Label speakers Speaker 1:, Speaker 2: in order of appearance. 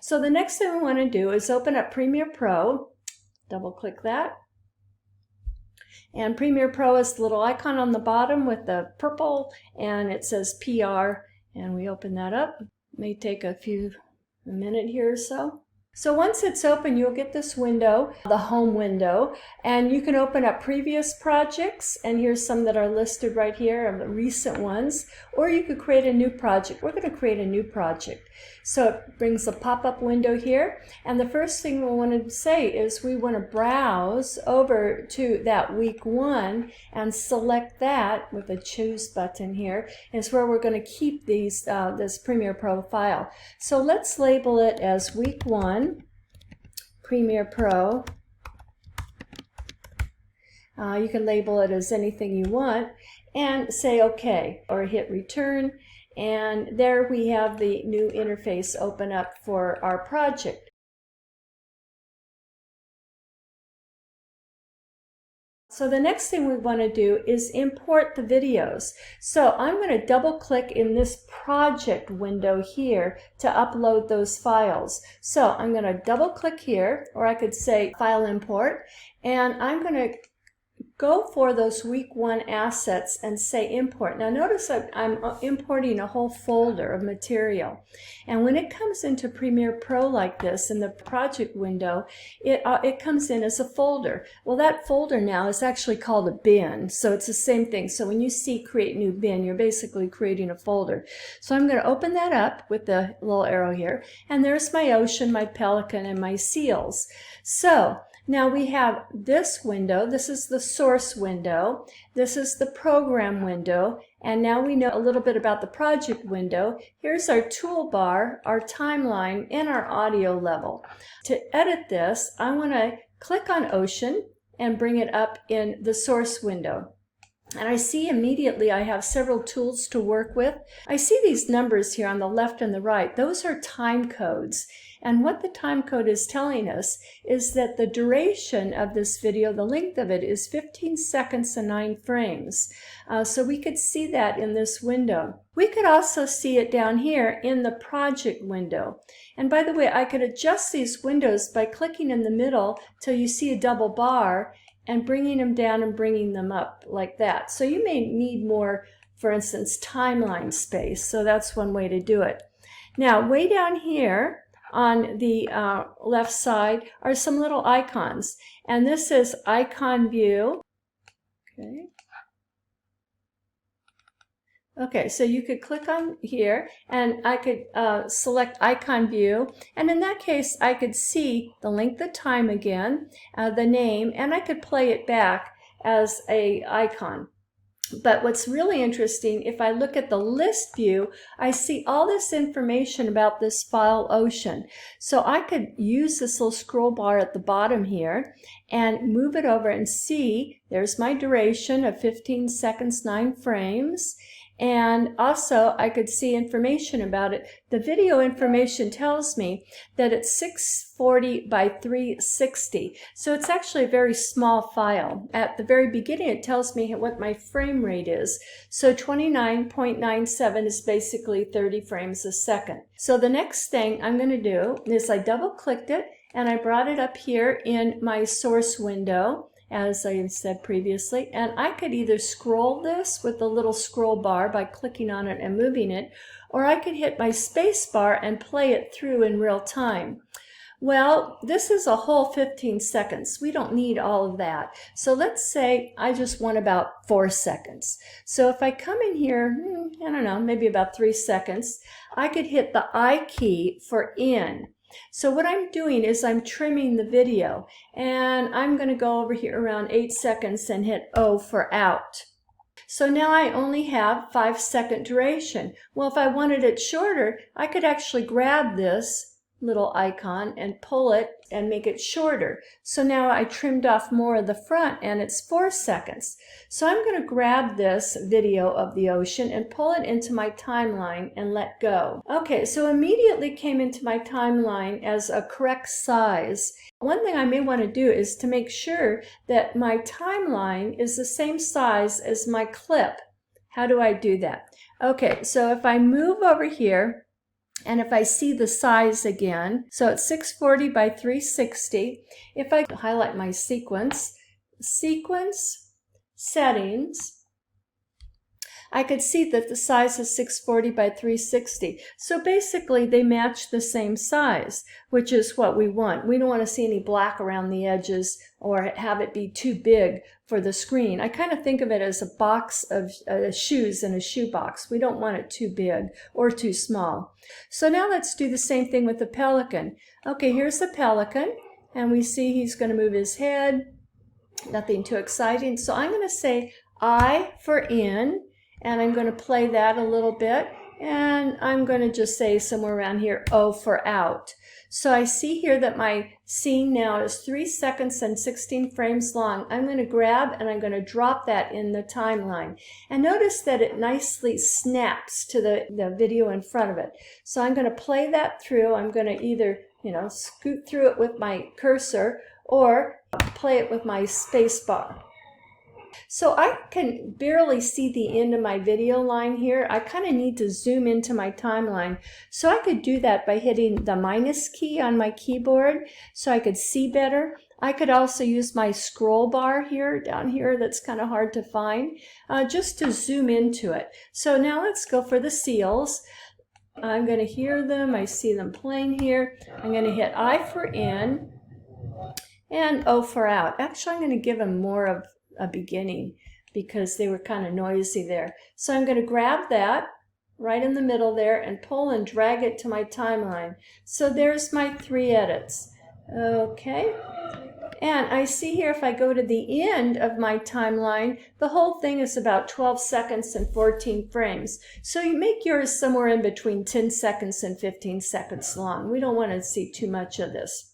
Speaker 1: So the next thing we want to do is open up Premiere Pro, double click that. And Premiere Pro is the little icon on the bottom with the purple, and it says PR, and we open that up. It may take a minute here or so. So once it's open, you'll get this window, the home window, and you can open up previous projects, and here's some that are listed right here of the recent ones, or you could create a new project. We're going to create a new project. So it brings a pop-up window here, and the first thing we want to say is we want to browse over to that week 1 and select that with the choose button here is where we're going to keep these this Premiere Pro file. So let's label it as week 1 Premiere Pro. You can label it as anything you want and say OK or hit return, and there we have the new interface open up for our project. So the next thing we want to do is import the videos. So I'm going to double click in this project window here to upload those files. So I'm going to double click here, or I could say file import, and I'm going to go for those week 1 assets and say import. Now notice I'm importing a whole folder of material, and when it comes into Premiere Pro like this in the project window, it comes in as a folder. Well, that folder now is actually called a bin, so it's the same thing. So when you see create new bin, you're basically creating a folder. So I'm going to open that up with the little arrow here, and there's my ocean, my pelican, and my seals. So now we have this window. This is the source window. This is the program window. And now we know a little bit about the project window. Here's our toolbar, our timeline, and our audio level. To edit this, I want to click on ocean and bring it up in the source window. And I see immediately I have several tools to work with. I see these numbers here on the left and the right. Those are time codes. And what the time code is telling us is that the duration of this video, the length of it, is 15 seconds and 9 frames. So we could see that in this window. We could also see it down here in the project window. And by the way, I could adjust these windows by clicking in the middle till you see a double bar and bringing them down and bringing them up like that. So you may need more, for instance, timeline space. So that's one way to do it. Now, way down here on the left side are some little icons. And this is icon view. Okay. Okay, so you could click on here, and I could select icon view, and in that case I could see the length of time again, the name, and I could play it back as a icon. But what's really interesting, if I look at the list view, I see all this information about this file ocean. So I could use this little scroll bar at the bottom here and move it over and see there's my duration of 15 seconds, 9 frames. And also I could see information about it. The video information tells me that it's 640 by 360. So it's actually a very small file. At the very beginning it tells me what my frame rate is. So 29.97 is basically 30 frames a second. So the next thing I'm going to do is I double clicked it and I brought it up here in my source window, as I said previously, and I could either scroll this with the little scroll bar by clicking on it and moving it, or I could hit my space bar and play it through in real time. Well, this is a whole 15 seconds. We don't need all of that. So let's say I just want about 4 seconds. So if I come in here, I don't know, maybe about 3 seconds, I could hit the I key for in. So what I'm doing is I'm trimming the video, and I'm going to go over here around 8 seconds and hit O for out. So now I only have 5-second duration. Well, if I wanted it shorter, I could actually grab this little icon and pull it and make it shorter. So now I trimmed off more of the front and it's 4 seconds. So I'm going to grab this video of the ocean and pull it into my timeline and let go. Okay, so immediately came into my timeline as a correct size. One thing I may want to do is to make sure that my timeline is the same size as my clip. How do I do that? Okay, so if I move over here And if I see the size again, so it's 640 by 360. If I highlight my sequence, settings, I could see that the size is 640 by 360. So basically they match the same size, which is what we want. We don't want to see any black around the edges or have it be too big for the screen. I kind of think of it as a box of shoes in a shoe box. We don't want it too big or too small. So now let's do the same thing with the pelican. Okay, here's the pelican, and we see he's going to move his head. Nothing too exciting. So I'm going to say I for in, and I'm going to play that a little bit, and I'm going to just say somewhere around here, O for out. So I see here that my scene now is 3 seconds and 16 frames long. I'm going to grab and I'm going to drop that in the timeline. And notice that it nicely snaps to the video in front of it. So I'm going to play that through. I'm going to either, scoot through it with my cursor or play it with my space bar. So I can barely see the end of my video line here. I kind of need to zoom into my timeline. So I could do that by hitting the minus key on my keyboard so I could see better. I could also use my scroll bar here, down here, that's kind of hard to find, just to zoom into it. So now let's go for the seals. I'm going to hear them. I see them playing here. I'm going to hit I for in and O for out. Actually, I'm going to give them more of a beginning because they were kind of noisy there. So I'm going to grab that right in the middle there and pull and drag it to my timeline. So there's my 3 edits. Okay. And I see here if I go to the end of my timeline, the whole thing is about 12 seconds and 14 frames. So you make yours somewhere in between 10 seconds and 15 seconds long. We don't want to see too much of this.